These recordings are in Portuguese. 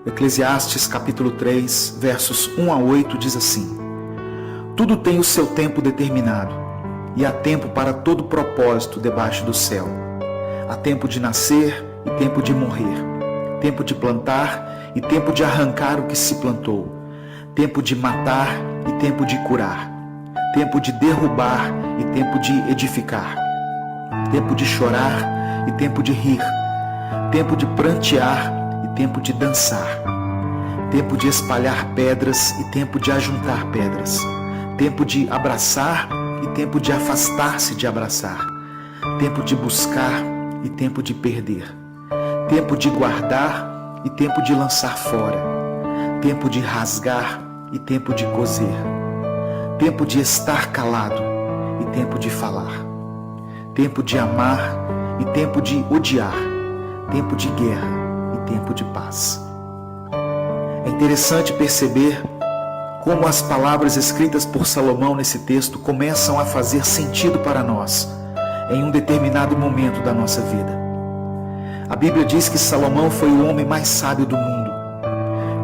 Eclesiastes capítulo 3, versos 1 a 8 diz assim: Tudo tem o seu tempo determinado, e há tempo para todo propósito debaixo do céu. Há tempo de nascer e tempo de morrer, tempo de plantar e tempo de arrancar o que se plantou, tempo de matar e tempo de curar, tempo de derrubar e tempo de edificar, tempo de chorar e tempo de rir, tempo de prantear e tempo de dançar, tempo de espalhar pedras e tempo de ajuntar pedras, tempo de abraçar e tempo de afastar-se de abraçar, tempo de buscar e tempo de perder, tempo de guardar e tempo de lançar fora, tempo de rasgar e tempo de coser, tempo de estar calado e tempo de falar, tempo de amar e tempo de odiar, tempo de guerra e tempo de paz. É interessante perceber como as palavras escritas por Salomão nesse texto começam a fazer sentido para nós em um determinado momento da nossa vida. A Bíblia diz que Salomão foi o homem mais sábio do mundo.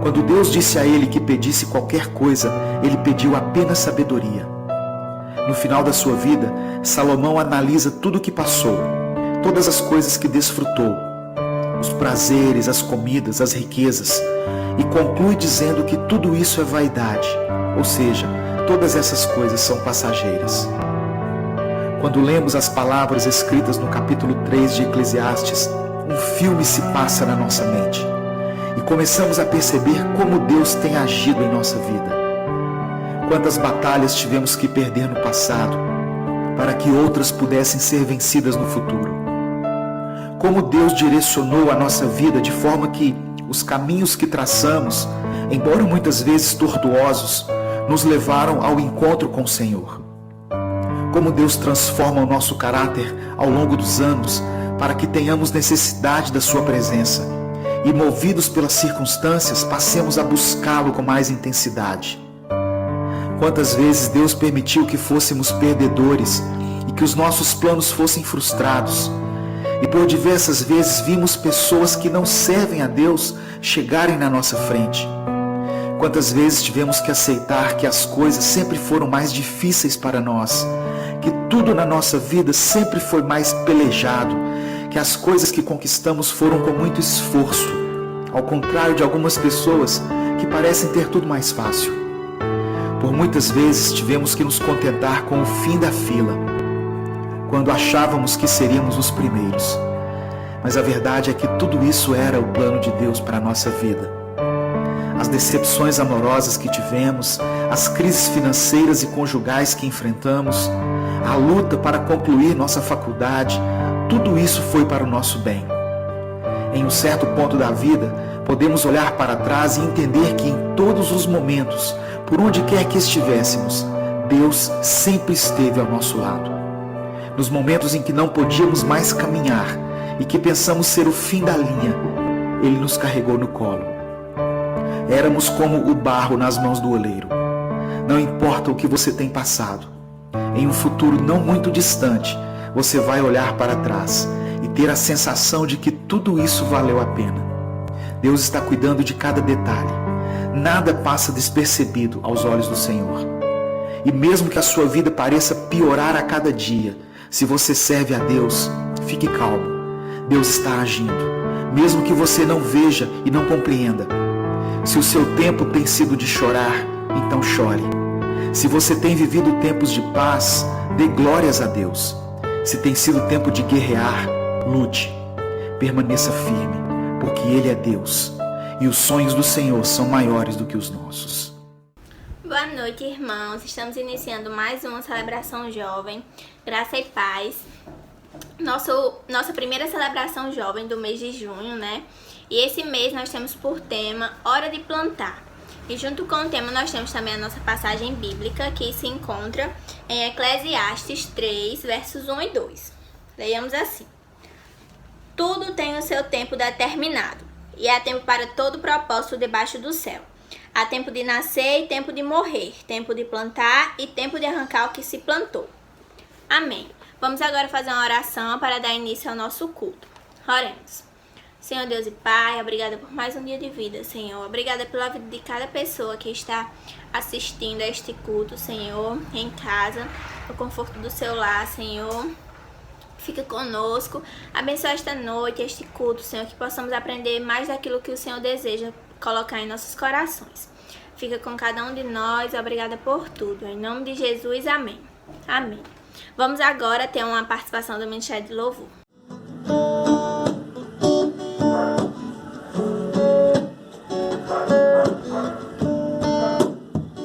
Quando Deus disse a ele que pedisse qualquer coisa, ele pediu apenas sabedoria. No final da sua vida, Salomão analisa tudo o que passou, todas as coisas que desfrutou, os prazeres, as comidas, as riquezas, e conclui dizendo que tudo isso é vaidade, ou seja, todas essas coisas são passageiras. Quando lemos as palavras escritas no capítulo 3 de Eclesiastes, um filme se passa na nossa mente e começamos a perceber como Deus tem agido em nossa vida. Quantas batalhas tivemos que perder no passado para que outras pudessem ser vencidas no futuro. Como Deus direcionou a nossa vida de forma que os caminhos que traçamos, embora muitas vezes tortuosos, nos levaram ao encontro com o Senhor. Como Deus transforma o nosso caráter ao longo dos anos para que tenhamos necessidade da sua presença e, movidos pelas circunstâncias, passemos a buscá-lo com mais intensidade. Quantas vezes Deus permitiu que fôssemos perdedores e que os nossos planos fossem frustrados, e por diversas vezes vimos pessoas que não servem a Deus chegarem na nossa frente. Quantas vezes tivemos que aceitar que as coisas sempre foram mais difíceis para nós, que tudo na nossa vida sempre foi mais pelejado, que as coisas que conquistamos foram com muito esforço, ao contrário de algumas pessoas que parecem ter tudo mais fácil. Por muitas vezes tivemos que nos contentar com o fim da fila, quando achávamos que seríamos os primeiros. Mas a verdade é que tudo isso era o plano de Deus para a nossa vida. As decepções amorosas que tivemos, as crises financeiras e conjugais que enfrentamos, a luta para concluir nossa faculdade, tudo isso foi para o nosso bem. Em um certo ponto da vida, podemos olhar para trás e entender que em todos os momentos, por onde quer que estivéssemos, Deus sempre esteve ao nosso lado. Nos momentos em que não podíamos mais caminhar e que pensamos ser o fim da linha, Ele nos carregou no colo. Éramos como o barro nas mãos do oleiro. Não importa o que você tem passado, em um futuro não muito distante, você vai olhar para trás e ter a sensação de que tudo isso valeu a pena. Deus está cuidando de cada detalhe. Nada passa despercebido aos olhos do Senhor. E mesmo que a sua vida pareça piorar a cada dia, se você serve a Deus, fique calmo. Deus está agindo, mesmo que você não veja e não compreenda. Se o seu tempo tem sido de chorar, então chore. Se você tem vivido tempos de paz, dê glórias a Deus. Se tem sido tempo de guerrear, lute. Permaneça firme, porque Ele é Deus e os sonhos do Senhor são maiores do que os nossos. Boa noite, irmãos. Estamos iniciando mais uma celebração jovem, Graça e Paz. Nossa primeira celebração jovem do mês de junho, né? E esse mês nós temos por tema Hora de Plantar. E junto com o tema nós temos também a nossa passagem bíblica, que se encontra em Eclesiastes 3, versos 1 e 2. Leiamos assim: Tudo tem o seu tempo determinado, e há tempo para todo propósito debaixo do céu. Há tempo de nascer e tempo de morrer, tempo de plantar e tempo de arrancar o que se plantou. Amém. Vamos agora fazer uma oração para dar início ao nosso culto. Oremos. Senhor Deus e Pai, obrigada por mais um dia de vida, Senhor. Obrigada pela vida de cada pessoa que está assistindo a este culto, Senhor, em casa, no conforto do seu lar, Senhor. Fica conosco, abençoa esta noite, este culto, Senhor, que possamos aprender mais daquilo que o Senhor deseja colocar em nossos corações. Fica com cada um de nós, obrigada por tudo. Em nome de Jesus, amém. Amém. Vamos agora ter uma participação do Ministério de Louvor.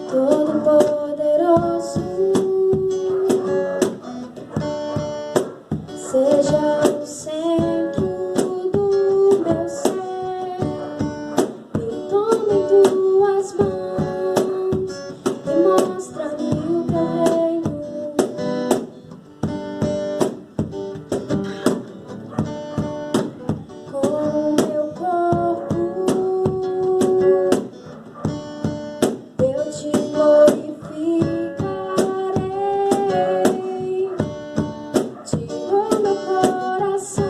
Todo-Poderoso, seja o centro do meu ser, me toma em tuas mãos e mostra-me o teu reino. Com o meu corpo eu te glorificarei, te dou meu coração,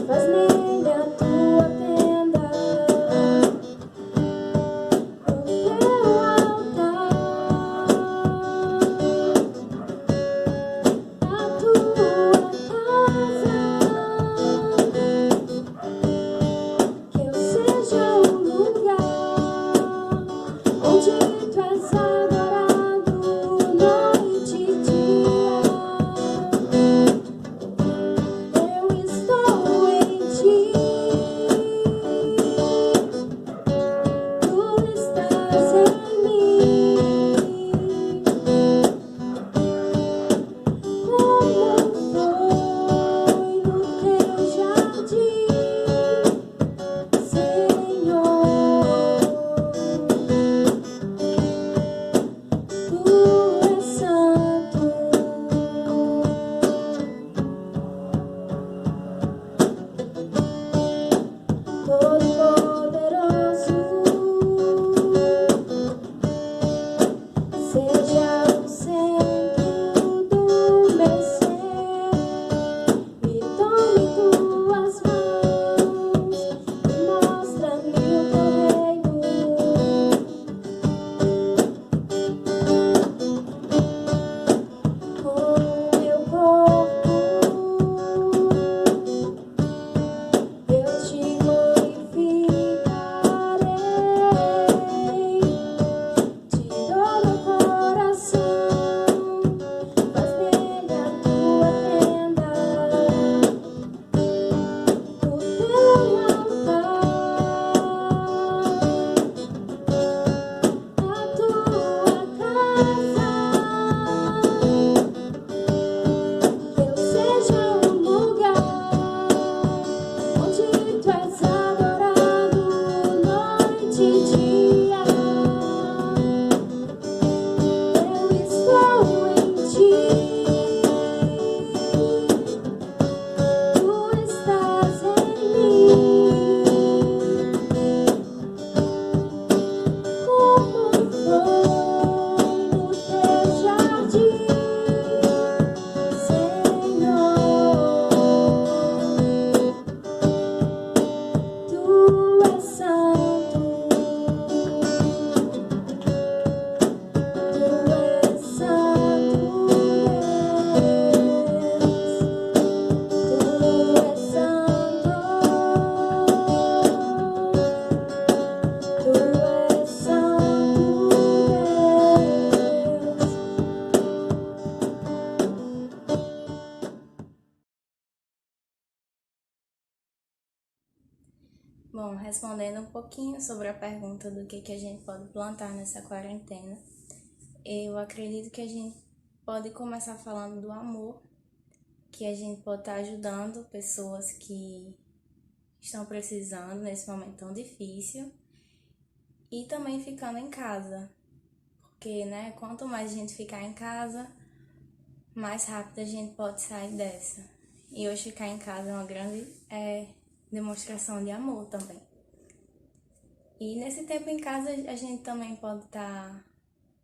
faz nele a tua tenda, o teu altar, a tua casa, que eu seja o lugar onde tu és adorado noite e dia. Eu estou em ti, tu estás em mim. Como foi no teu jardim, Senhor. Tu és santo, Todo-Poderoso, seja o centro do meu ser, me toma em tuas mãos e mostra-me o teu reino. Com meu corpo eu te glorificarei, te dou meu coração, faz nele a tua tenda, o teu altar, a tua casa, que eu seja o lugar onde tu és adorado noite e dia. Eu estou em ti, tu estás em mim. Como foi no teu jardim, Senhor. Tu és santo, tu és santo, Deus, tu és santo, tu és santo, Deus. Bom, respondendo um pouquinho sobre a pergunta do que a gente pode plantar nessa quarentena, eu acredito que a gente pode começar falando do amor, que a gente pode estar ajudando pessoas que estão precisando nesse momento tão difícil e também ficando em casa, porque, né, quanto mais a gente ficar em casa, mais rápido a gente pode sair dessa. E hoje ficar em casa é uma grande demonstração de amor também. E nesse tempo em casa a gente também pode estar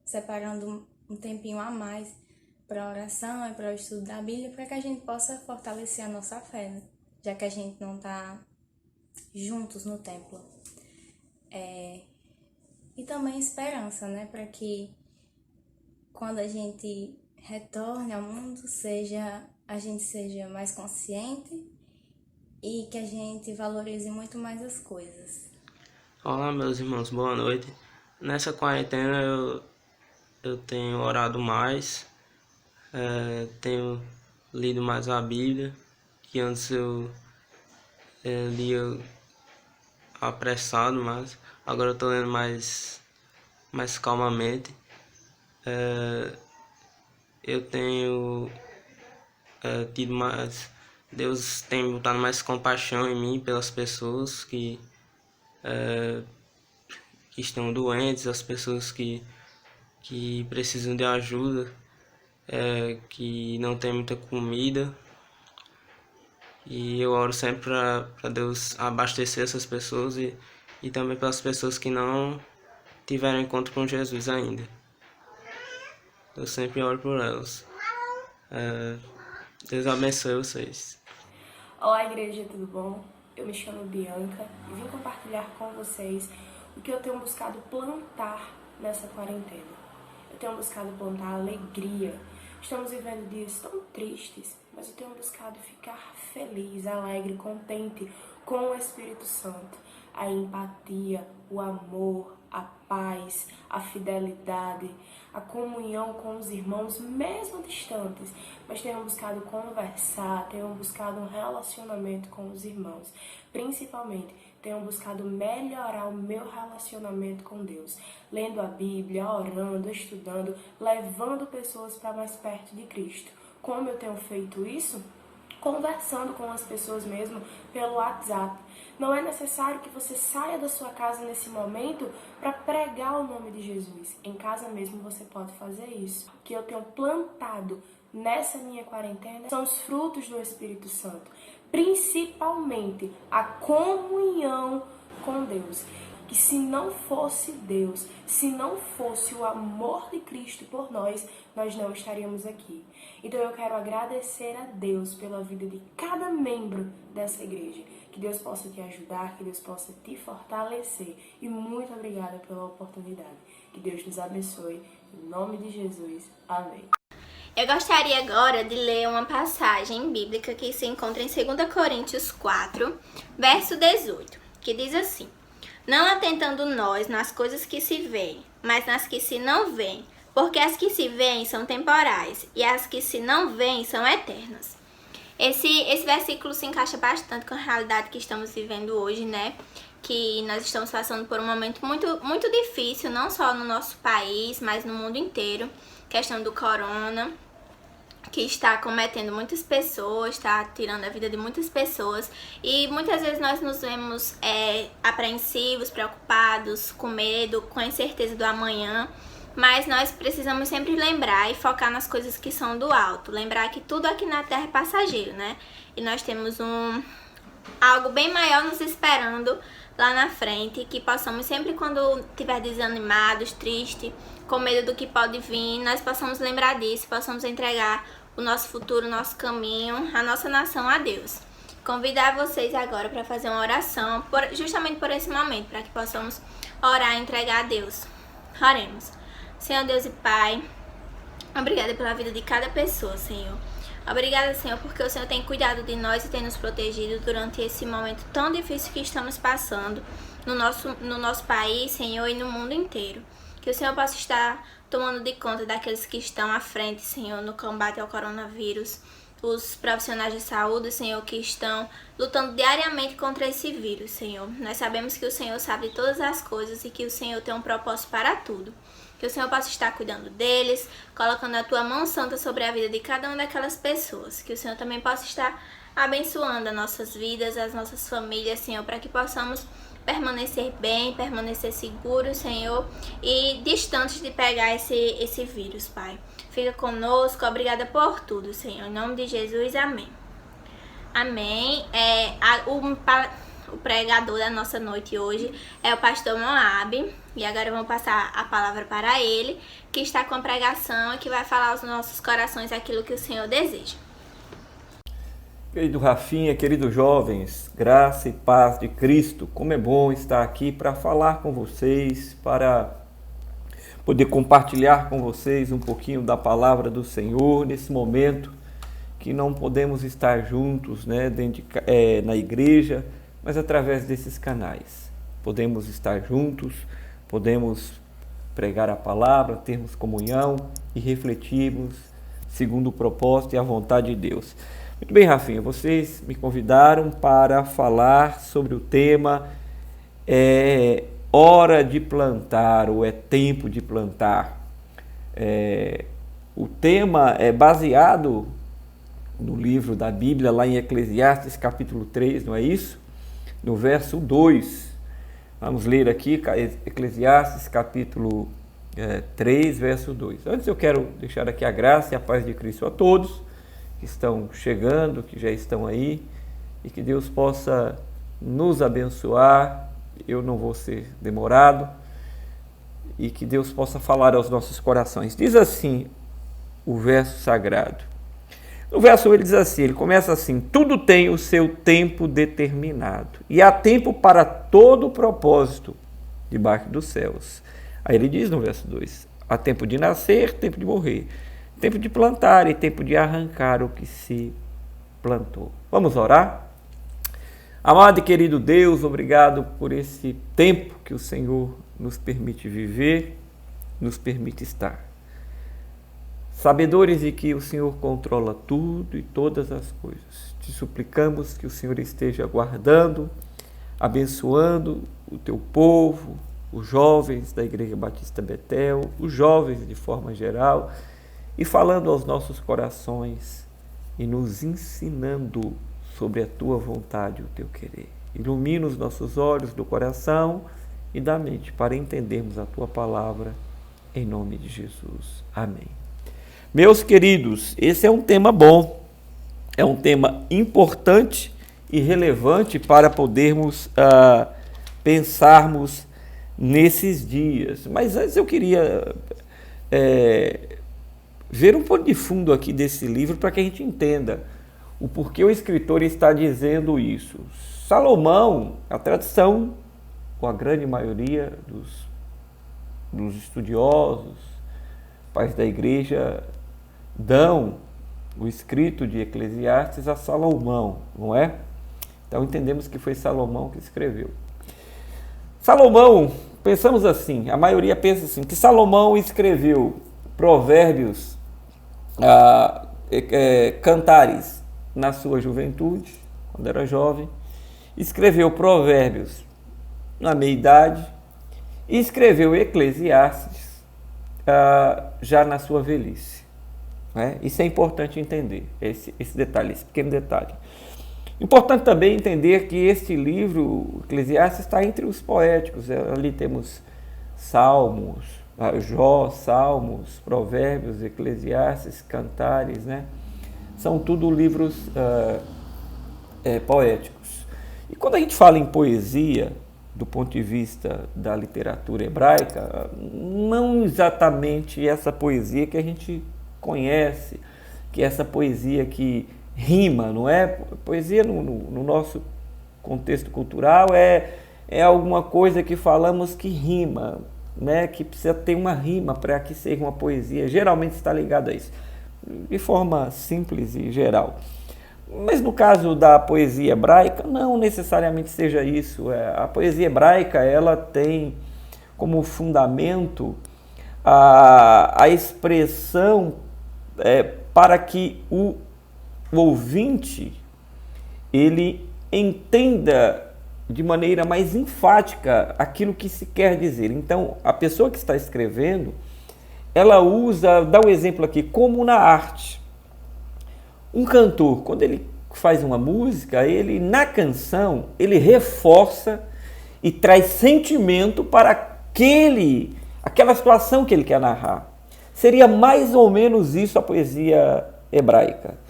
separando um tempinho a mais para oração e para o estudo da Bíblia, para que a gente possa fortalecer a nossa fé, né? já que a gente não tá juntos no templo. E também esperança, né, para que quando a gente retorne ao mundo, a gente seja mais consciente e que a gente valorize muito mais as coisas. Olá, meus irmãos, boa noite. Nessa quarentena eu tenho orado mais, tenho lido mais a Bíblia, que antes eu lia apressado, mas agora eu tô lendo mais calmamente. Eu tenho tido mais... Deus tem botado mais compaixão em mim pelas pessoas que estão doentes, as pessoas que precisam de ajuda, que não tem muita comida. E eu oro sempre para Deus abastecer essas pessoas e também pelas pessoas que não tiveram encontro com Jesus ainda. Eu sempre oro por elas. Deus abençoe vocês. Olá, igreja, tudo bom? Eu me chamo Bianca e vim compartilhar com vocês o que eu tenho buscado plantar nessa quarentena. Eu tenho buscado plantar alegria. Estamos vivendo dias tão tristes, mas eu tenho buscado ficar feliz, alegre, contente com o Espírito Santo. A empatia, o amor, a paz, a fidelidade, a comunhão com os irmãos, mesmo distantes, mas tenho buscado conversar, tenho buscado um relacionamento com os irmãos. Principalmente, tenho buscado melhorar o meu relacionamento com Deus, lendo a Bíblia, orando, estudando, levando pessoas para mais perto de Cristo. Como eu tenho feito isso? Conversando com as pessoas mesmo pelo WhatsApp. Não é necessário que você saia da sua casa nesse momento para pregar o nome de Jesus. Em casa mesmo você pode fazer isso. O que eu tenho plantado nessa minha quarentena são os frutos do Espírito Santo. Principalmente a comunhão com Deus. Que se não fosse Deus, se não fosse o amor de Cristo por nós não estaríamos aqui. Então eu quero agradecer a Deus pela vida de cada membro dessa igreja. Que Deus possa te ajudar, que Deus possa te fortalecer. E muito obrigada pela oportunidade. Que Deus nos abençoe. Em nome de Jesus. Amém. Eu gostaria agora de ler uma passagem bíblica que se encontra em 2 Coríntios 4, verso 18, que diz assim: Não atentando nós nas coisas que se veem, mas nas que se não veem, porque as que se veem são temporais, e as que se não veem são eternas. Esse versículo se encaixa bastante com a realidade que estamos vivendo hoje, né? Que nós estamos passando por um momento muito difícil, não só no nosso país, mas no mundo inteiro. Questão do corona, que está cometendo muitas pessoas, está tirando a vida de muitas pessoas. E muitas vezes nós nos vemos apreensivos, preocupados, com medo, com a incerteza do amanhã. Mas nós precisamos sempre lembrar e focar nas coisas que são do alto. Lembrar que tudo aqui na Terra é passageiro, né? E nós temos algo bem maior nos esperando lá na frente. Que possamos sempre, quando estiver desanimados, triste, com medo do que pode vir, nós possamos lembrar disso, possamos entregar o nosso futuro, o nosso caminho, a nossa nação a Deus. Convidar vocês agora para fazer uma oração, justamente por esse momento, para que possamos orar e entregar a Deus. Oremos. Senhor Deus e Pai, obrigada pela vida de cada pessoa, Senhor. Obrigada, Senhor, porque o Senhor tem cuidado de nós e tem nos protegido durante esse momento tão difícil que estamos passando no nosso país, Senhor, e no mundo inteiro. Que o Senhor possa estar tomando de conta daqueles que estão à frente, Senhor, no combate ao coronavírus. Os profissionais de saúde, Senhor, que estão lutando diariamente contra esse vírus, Senhor. Nós sabemos que o Senhor sabe de todas as coisas e que o Senhor tem um propósito para tudo. Que o Senhor possa estar cuidando deles, colocando a Tua mão santa sobre a vida de cada uma daquelas pessoas. Que o Senhor também possa estar abençoando as nossas vidas, as nossas famílias, Senhor, para que possamos permanecer bem, permanecer seguros, Senhor, e distantes de pegar esse vírus, Pai. Fica conosco, obrigada por tudo, Senhor. Em nome de Jesus, amém. Amém. O pregador da nossa noite hoje é o pastor Moab. E agora eu vou passar a palavra para ele, que está com a pregação e que vai falar aos nossos corações aquilo que o Senhor deseja. Querido Rafinha, queridos jovens, graça e paz de Cristo, como é bom estar aqui para falar com vocês, para poder compartilhar com vocês um pouquinho da palavra do Senhor nesse momento que não podemos estar juntos, né, na igreja, mas através desses canais. Podemos estar juntos, podemos pregar a palavra, termos comunhão e refletirmos segundo o propósito e a vontade de Deus. Muito bem, Rafinha, vocês me convidaram para falar sobre o tema hora de plantar ou é tempo de plantar. O tema é baseado no livro da Bíblia, lá em Eclesiastes capítulo 3, não é isso? No verso 2. Vamos ler aqui Eclesiastes capítulo 3, verso 2. Antes eu quero deixar aqui a graça e a paz de Cristo a todos que estão chegando, que já estão aí, e que Deus possa nos abençoar. Eu não vou ser demorado, e que Deus possa falar aos nossos corações. Diz assim o verso sagrado. No verso 1 ele diz assim, ele começa assim: tudo tem o seu tempo determinado, e há tempo para todo o propósito debaixo dos céus. Aí ele diz no verso 2, há tempo de nascer, tempo de morrer, tempo de plantar e tempo de arrancar o que se plantou. Vamos orar? Amado e querido Deus, obrigado por esse tempo que o Senhor nos permite viver, nos permite estar. Sabedores de que o Senhor controla tudo e todas as coisas. Te suplicamos que o Senhor esteja guardando, abençoando o teu povo, os jovens da Igreja Batista Betel, os jovens de forma geral, e falando aos nossos corações e nos ensinando sobre a tua vontade e o teu querer. Ilumina os nossos olhos do coração e da mente para entendermos a tua palavra, em nome de Jesus. Amém. Meus queridos, esse é um tema bom, é um tema importante e relevante para podermos pensarmos nesses dias. Mas antes eu queria ver um pano de fundo aqui desse livro para que a gente entenda o porquê o escritor está dizendo isso. Salomão, a tradição, com a grande maioria dos estudiosos, pais da igreja, dão o escrito de Eclesiastes a Salomão, não é? Então entendemos que foi Salomão que escreveu. Salomão, pensamos assim, a maioria pensa assim, que Salomão escreveu Provérbios, Cantares na sua juventude, quando era jovem, escreveu Provérbios na meia-idade e escreveu Eclesiastes já na sua velhice. Isso é importante entender, esse detalhe, esse pequeno detalhe. Importante também entender que este livro, Eclesiastes, está entre os poéticos. Ali temos Salmos, Jó, Salmos, Provérbios, Eclesiastes, Cantares, né? São tudo livros poéticos. E quando a gente fala em poesia, do ponto de vista da literatura hebraica, não exatamente essa poesia que a gente conhece, que é essa poesia que rima, não é? Poesia no nosso contexto cultural é alguma coisa que falamos que rima, né? Que precisa ter uma rima para que seja uma poesia. Geralmente está ligado a isso, de forma simples e geral. Mas no caso da poesia hebraica, não necessariamente seja isso. A poesia hebraica, ela tem como fundamento a expressão para que o ouvinte ele entenda de maneira mais enfática aquilo que se quer dizer. Então, a pessoa que está escrevendo, ela dá um exemplo aqui, como na arte. Um cantor, quando ele faz uma música, na canção, ele reforça e traz sentimento para aquela situação que ele quer narrar. Seria mais ou menos isso a poesia hebraica.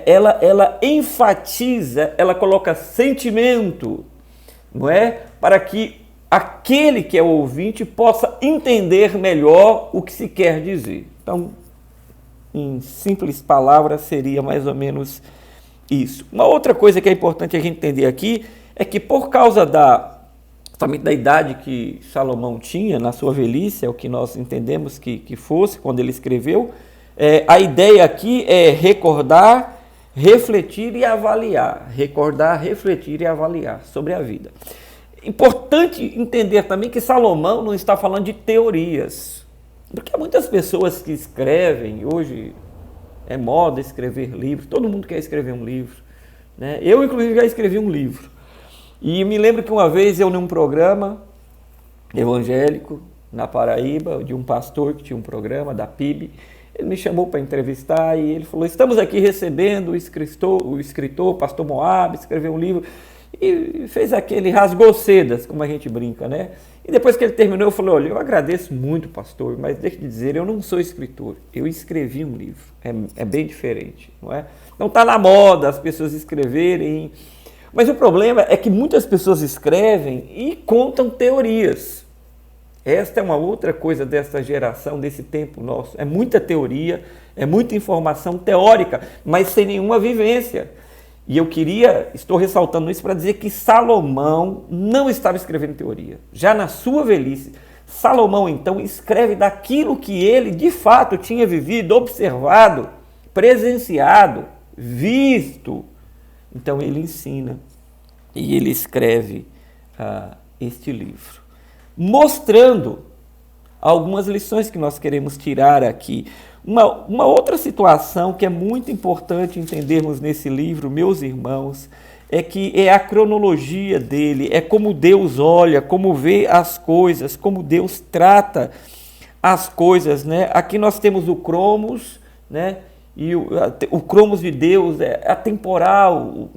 Ela enfatiza, ela coloca sentimento, não é? Para que aquele que é o ouvinte possa entender melhor o que se quer dizer. Então, em simples palavras, seria mais ou menos isso. Uma outra coisa que é importante a gente entender aqui é que por causa somente da idade que Salomão tinha na sua velhice, é o que nós entendemos que fosse quando ele escreveu, a ideia aqui é recordar, refletir e avaliar. Recordar, refletir e avaliar sobre a vida. Importante entender também que Salomão não está falando de teorias, porque há muitas pessoas que escrevem, hoje é moda escrever livro, todo mundo quer escrever um livro, né? Eu, inclusive, já escrevi um livro. E me lembro que uma vez eu, num programa evangélico na Paraíba, de um pastor que tinha um programa da PIB, ele me chamou para entrevistar e ele falou: estamos aqui recebendo o escritor pastor Moab, escreveu um livro, e fez aquele rasgou sedas, como a gente brinca, né? E depois que ele terminou, eu falei: olha, eu agradeço muito, pastor, mas deixa eu dizer, eu não sou escritor, eu escrevi um livro, é bem diferente, não é? Não está na moda as pessoas escreverem, mas o problema é que muitas pessoas escrevem e contam teorias. Esta é uma outra coisa dessa geração, desse tempo nosso. É muita teoria, é muita informação teórica, mas sem nenhuma vivência. E estou ressaltando isso para dizer que Salomão não estava escrevendo teoria. Já na sua velhice, Salomão então escreve daquilo que ele de fato tinha vivido, observado, presenciado, visto. Então ele ensina e ele escreve este livro, mostrando algumas lições que nós queremos tirar aqui. Uma outra situação que é muito importante entendermos nesse livro, meus irmãos, é que é a cronologia dele, é como Deus olha, como vê as coisas, como Deus trata as coisas, né? Aqui nós temos o cromos, né? E o cromos de Deus é atemporal,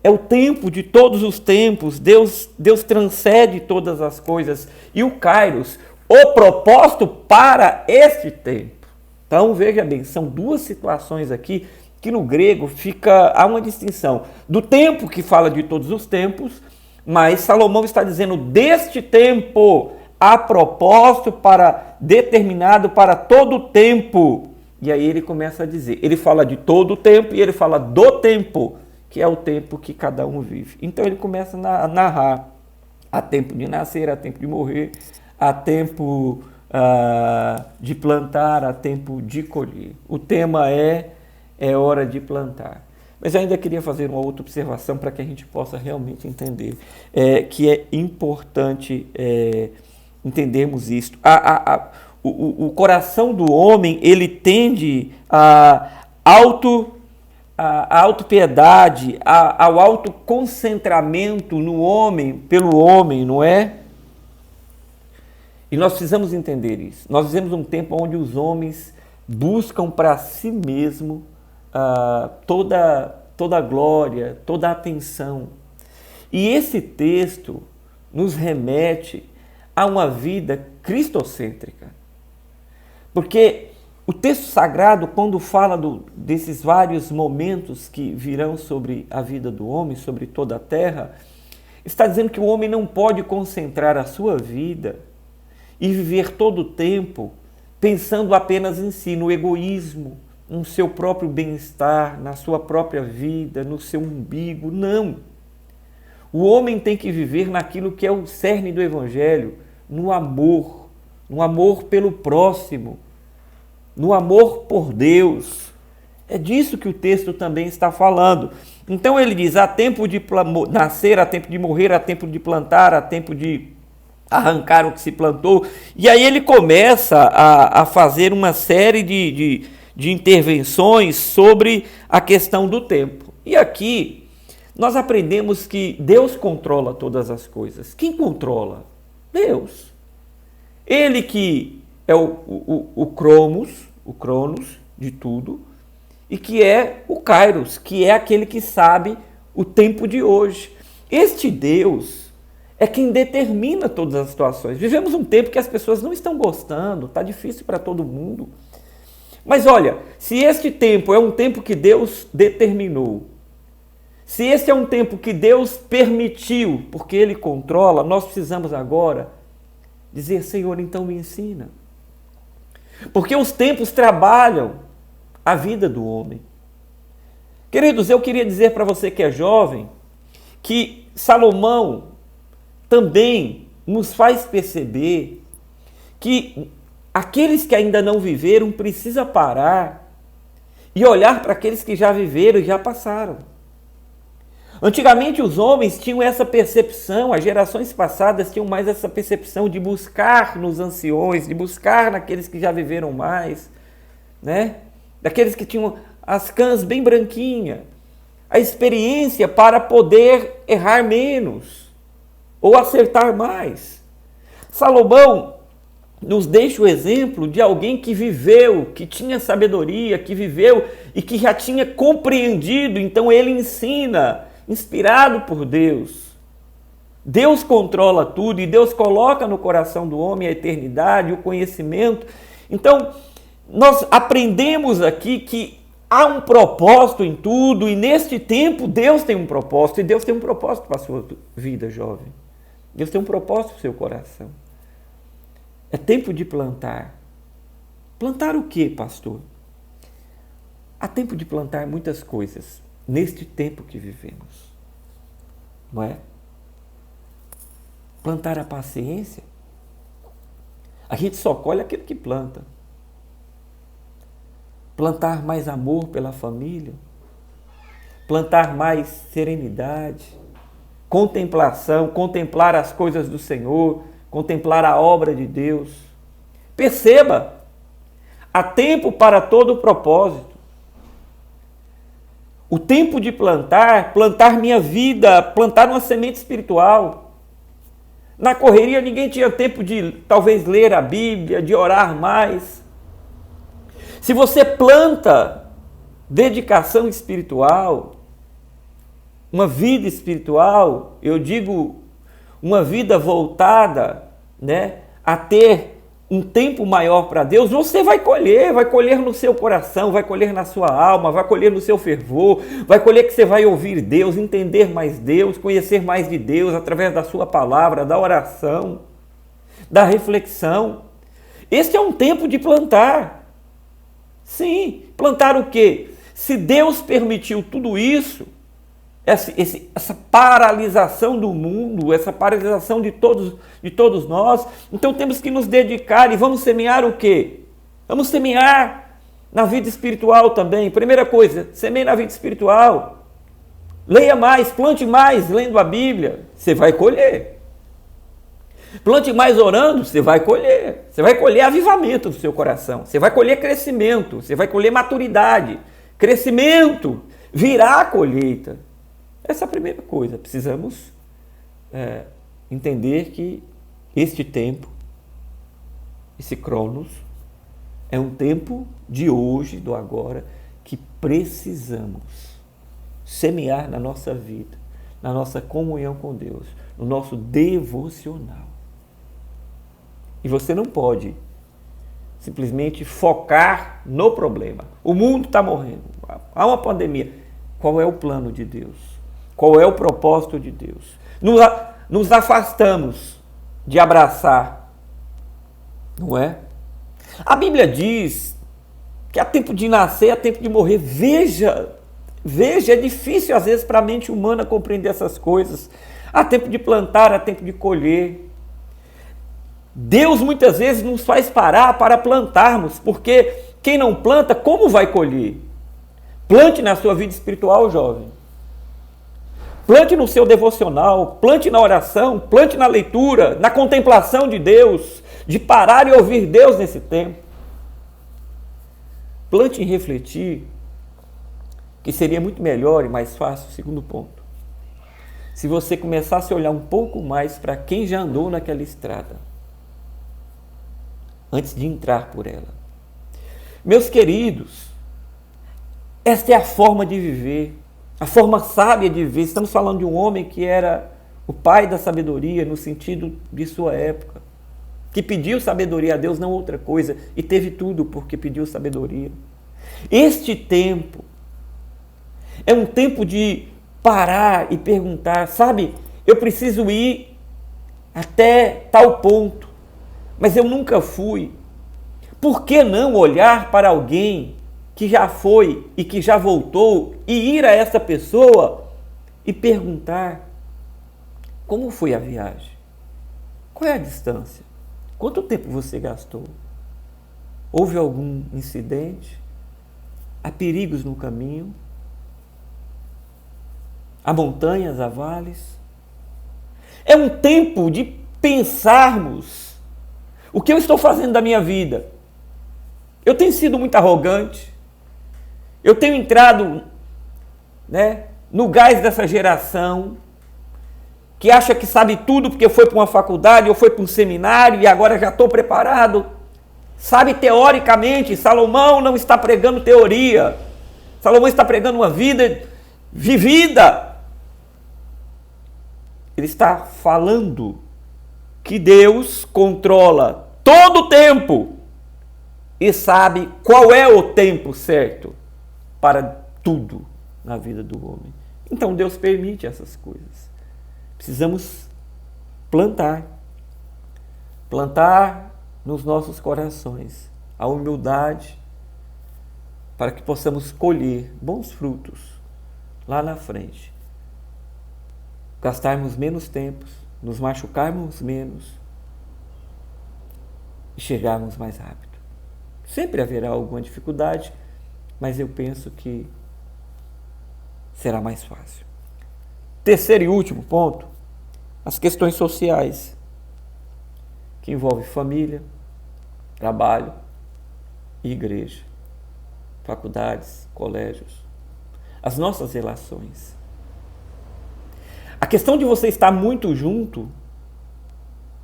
é o tempo de todos os tempos. Deus transcende todas as coisas. E o kairos, o propósito para este tempo. Então, veja bem, são duas situações aqui que no grego há uma distinção do tempo, que fala de todos os tempos, mas Salomão está dizendo deste tempo, a propósito determinado para todo o tempo. E aí ele começa a dizer, ele fala de todo o tempo e ele fala do tempo, que é o tempo que cada um vive. Então ele começa a narrar: há tempo de nascer, há tempo de morrer, há tempo de plantar, há tempo de colher. O tema é hora de plantar. Mas eu ainda queria fazer uma outra observação para que a gente possa realmente entender, que é importante entendermos isto. O coração do homem, ele tende à autopiedade, ao autoconcentramento no homem, pelo homem, não é? E nós precisamos entender isso. Nós vivemos um tempo onde os homens buscam para si mesmo toda a glória, toda a atenção. E esse texto nos remete a uma vida cristocêntrica. Porque o texto sagrado, quando fala desses vários momentos que virão sobre a vida do homem, sobre toda a terra, está dizendo que o homem não pode concentrar a sua vida e viver todo o tempo pensando apenas em si, no egoísmo, no seu próprio bem-estar, na sua própria vida, no seu umbigo. Não! O homem tem que viver naquilo que é o cerne do Evangelho, no amor pelo próximo, no amor por Deus. É disso que o texto também está falando. Então ele diz: há tempo de nascer, há tempo de morrer, há tempo de plantar, há tempo de arrancar o que se plantou. E aí ele começa a fazer uma série de intervenções sobre a questão do tempo. E aqui nós aprendemos que Deus controla todas as coisas. Quem controla? Deus. Ele que é o cronos de tudo, e que é o kairos, que é aquele que sabe o tempo de hoje. Este Deus é quem determina todas as situações. Vivemos um tempo que as pessoas não estão gostando, está difícil para todo mundo. Mas olha, se este tempo é um tempo que Deus determinou, se este é um tempo que Deus permitiu, porque Ele controla, nós precisamos agora dizer: Senhor, então me ensina. Porque os tempos trabalham a vida do homem. Queridos, eu queria dizer para você que é jovem, que Salomão também nos faz perceber que aqueles que ainda não viveram precisam parar e olhar para aqueles que já viveram e já passaram. Antigamente os homens tinham essa percepção, as gerações passadas tinham mais essa percepção de buscar nos anciões, de buscar naqueles que já viveram mais, né? Daqueles que tinham as cãs bem branquinhas, a experiência para poder errar menos ou acertar mais. Salomão nos deixa o exemplo de alguém que viveu, que tinha sabedoria, que viveu e que já tinha compreendido, então ele ensina, inspirado por Deus. Deus controla tudo e Deus coloca no coração do homem a eternidade, o conhecimento. Então, nós aprendemos aqui que há um propósito em tudo e neste tempo Deus tem um propósito e Deus tem um propósito para a sua vida, jovem. Deus tem um propósito para o seu coração. É tempo de plantar. Plantar o quê, pastor? Há tempo de plantar muitas coisas neste tempo que vivemos, não é? Plantar a paciência. A gente só colhe aquilo que planta. Plantar mais amor pela família. Plantar mais serenidade, contemplação, contemplar as coisas do Senhor, contemplar a obra de Deus. Perceba, há tempo para todo propósito. O tempo de plantar minha vida, plantar uma semente espiritual. Na correria ninguém tinha tempo de talvez ler a Bíblia, de orar mais. Se você planta dedicação espiritual, uma vida espiritual, eu digo uma vida voltada, né, a ter um tempo maior para Deus, você vai colher no seu coração, vai colher na sua alma, vai colher no seu fervor, vai colher que você vai ouvir Deus, entender mais Deus, conhecer mais de Deus através da sua palavra, da oração, da reflexão. Este é um tempo de plantar. Sim, plantar o quê? Se Deus permitiu tudo isso, essa paralisação do mundo, essa paralisação de todos nós, então temos que nos dedicar e vamos semear o quê? Vamos semear na vida espiritual também. Primeira coisa, semeie na vida espiritual. Leia mais, plante mais lendo a Bíblia, você vai colher. Plante mais orando, você vai colher. Você vai colher avivamento do seu coração, você vai colher crescimento, você vai colher maturidade. Crescimento virá a colheita. Essa é a primeira coisa. Precisamos entender que este tempo, esse Cronos, é um tempo de hoje, do agora, que precisamos semear na nossa vida, na nossa comunhão com Deus, no nosso devocional. E você não pode simplesmente focar no problema. O mundo está morrendo, há uma pandemia. Qual é o plano de Deus? Qual é o propósito de Deus? Nos afastamos de abraçar, não é? A Bíblia diz que há tempo de nascer, há tempo de morrer. Veja, é difícil às vezes para a mente humana compreender essas coisas. Há tempo de plantar, há tempo de colher. Deus muitas vezes nos faz parar para plantarmos, porque quem não planta, como vai colher? Plante na sua vida espiritual, jovem. Plante no seu devocional, plante na oração, plante na leitura, na contemplação de Deus, de parar e ouvir Deus nesse tempo. Plante em refletir, que seria muito melhor e mais fácil, segundo ponto, se você começasse a olhar um pouco mais para quem já andou naquela estrada, antes de entrar por ela. Meus queridos, esta é a forma de viver, a forma sábia de viver. Estamos falando de um homem que era o pai da sabedoria no sentido de sua época, que pediu sabedoria a Deus, não outra coisa, e teve tudo porque pediu sabedoria. Este tempo é um tempo de parar e perguntar, sabe, eu preciso ir até tal ponto, mas eu nunca fui. Por que não olhar para alguém que já foi e que já voltou e ir a essa pessoa e perguntar como foi a viagem, qual é a distância, quanto tempo você gastou, houve algum incidente, há perigos no caminho, há montanhas, há vales. É um tempo de pensarmos o que eu estou fazendo da minha vida. Eu tenho sido muito arrogante, eu tenho entrado, no gás dessa geração que acha que sabe tudo porque foi para uma faculdade ou foi para um seminário e agora já estou preparado. Sabe teoricamente, Salomão não está pregando teoria. Salomão está pregando uma vida vivida. Ele está falando que Deus controla todo o tempo e sabe qual é o tempo certo para tudo na vida do homem. Então Deus permite essas coisas. Precisamos plantar nos nossos corações a humildade para que possamos colher bons frutos lá na frente. Gastarmos menos tempo, nos machucarmos menos e chegarmos mais rápido. Sempre haverá alguma dificuldade, mas eu penso que será mais fácil. Terceiro e último ponto, as questões sociais, que envolvem família, trabalho e igreja, faculdades, colégios, as nossas relações. A questão de você estar muito junto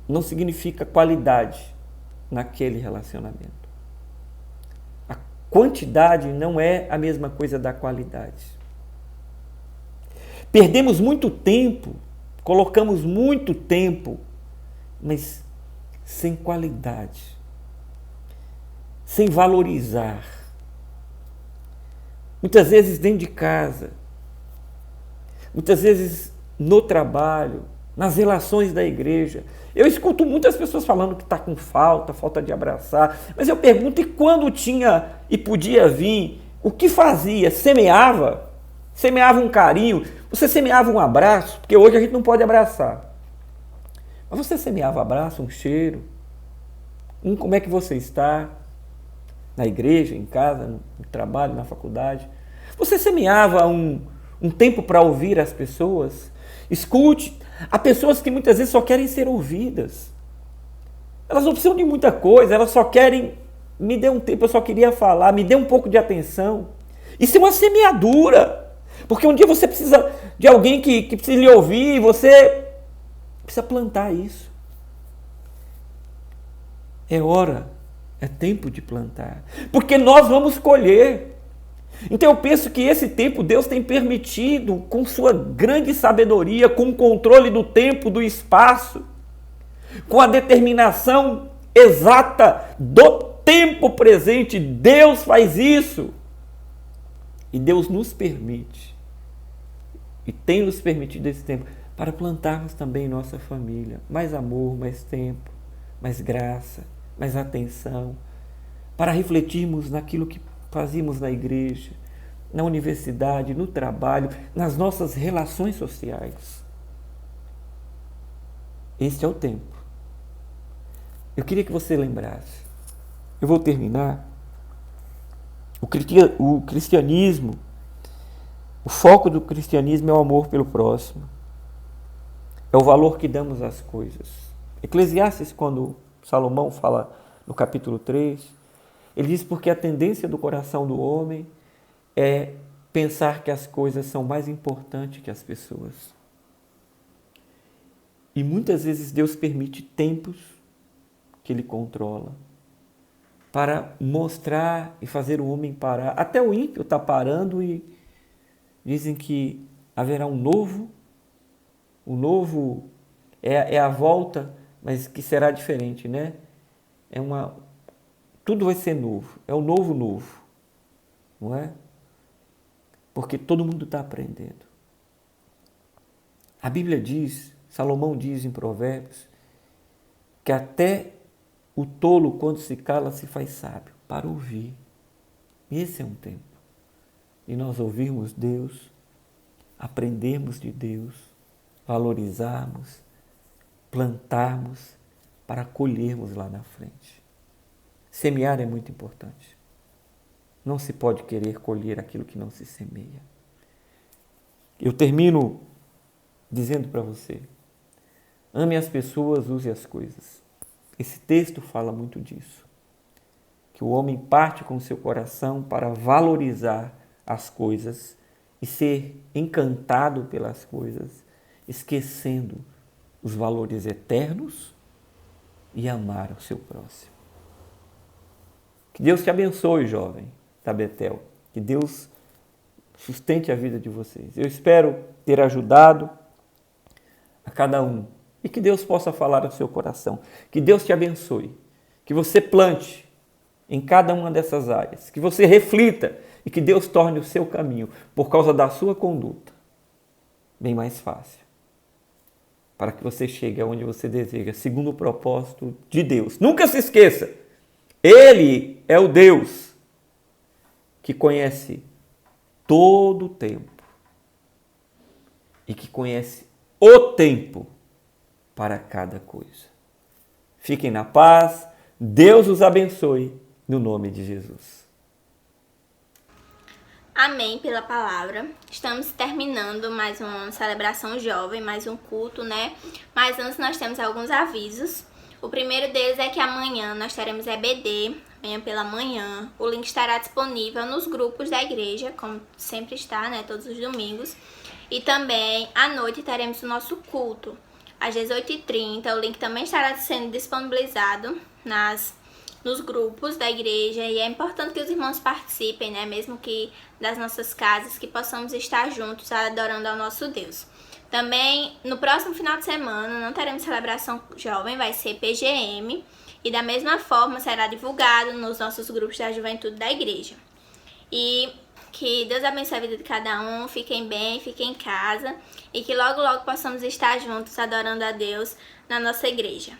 não significa qualidade naquele relacionamento. A quantidade não é a mesma coisa da qualidade. Perdemos muito tempo, colocamos muito tempo, mas sem qualidade, sem valorizar. Muitas vezes dentro de casa, muitas vezes no trabalho, nas relações da igreja. Eu escuto muitas pessoas falando que está com falta de abraçar, mas eu pergunto, e quando tinha e podia vir, o que fazia? Semeava um carinho, você semeava um abraço, porque hoje a gente não pode abraçar. Mas você semeava abraço, um cheiro, como é que você está? Na igreja, em casa, no trabalho, na faculdade. Você semeava um tempo para ouvir as pessoas? Escute. Há pessoas que muitas vezes só querem ser ouvidas. Elas não precisam de muita coisa, elas só querem, me dê um tempo, eu só queria falar, me dê um pouco de atenção. Isso é uma semeadura. Porque um dia você precisa de alguém que precisa lhe ouvir, você precisa plantar isso. É hora, é tempo de plantar. Porque nós vamos colher. Então eu penso que esse tempo Deus tem permitido, com sua grande sabedoria, com o controle do tempo, do espaço, com a determinação exata do tempo presente. Deus faz isso. E Deus nos permite, e tem nos permitido esse tempo, para plantarmos também em nossa família mais amor, mais tempo, mais graça, mais atenção, para refletirmos naquilo que fazíamos na igreja, na universidade, no trabalho, nas nossas relações sociais. Este é o tempo. Eu queria que você lembrasse. Eu vou terminar. O cristianismo, o foco do cristianismo é o amor pelo próximo. É o valor que damos às coisas. Eclesiastes, quando Salomão fala no capítulo 3, ele diz porque a tendência do coração do homem é pensar que as coisas são mais importantes que as pessoas. E muitas vezes Deus permite tempos que Ele controla para mostrar e fazer o homem parar. Até o ímpio está parando e dizem que haverá um novo é a volta, mas que será diferente, né? Tudo vai ser novo, é o novo, não é? Porque todo mundo está aprendendo. A Bíblia diz, Salomão diz em Provérbios, que até o tolo, quando se cala, se faz sábio, para ouvir. Esse é um tempo de nós ouvirmos Deus, aprendermos de Deus, valorizarmos, plantarmos para colhermos lá na frente. Semear é muito importante. Não se pode querer colher aquilo que não se semeia. Eu termino dizendo para você, ame as pessoas, use as coisas. Esse texto fala muito disso. Que o homem parte com o seu coração para valorizar as coisas e ser encantado pelas coisas, esquecendo os valores eternos e amar o seu próximo. Que Deus te abençoe, jovem da Betel. Que Deus sustente a vida de vocês. Eu espero ter ajudado a cada um e que Deus possa falar no seu coração. Que Deus te abençoe. Que você plante em cada uma dessas áreas. Que você reflita e que Deus torne o seu caminho, por causa da sua conduta, bem mais fácil. Para que você chegue aonde você deseja, segundo o propósito de Deus. Nunca se esqueça, Ele é o Deus que conhece todo o tempo e que conhece o tempo para cada coisa. Fiquem na paz, Deus os abençoe, no nome de Jesus. Amém pela palavra. Estamos terminando mais uma celebração jovem, mais um culto, né? Mas antes nós temos alguns avisos. O primeiro deles é que amanhã nós teremos EBD, amanhã pela manhã. O link estará disponível nos grupos da igreja, como sempre está, né? Todos os domingos. E também à noite teremos o nosso culto, às 18h30. O link também estará sendo disponibilizado nos grupos da igreja, e é importante que os irmãos participem, né? Mesmo que das nossas casas, que possamos estar juntos adorando ao nosso Deus. Também, no próximo final de semana, não teremos celebração jovem, vai ser PGM, e da mesma forma será divulgado nos nossos grupos da juventude da igreja. E que Deus abençoe a vida de cada um, fiquem bem, fiquem em casa, e que logo logo possamos estar juntos adorando a Deus na nossa igreja.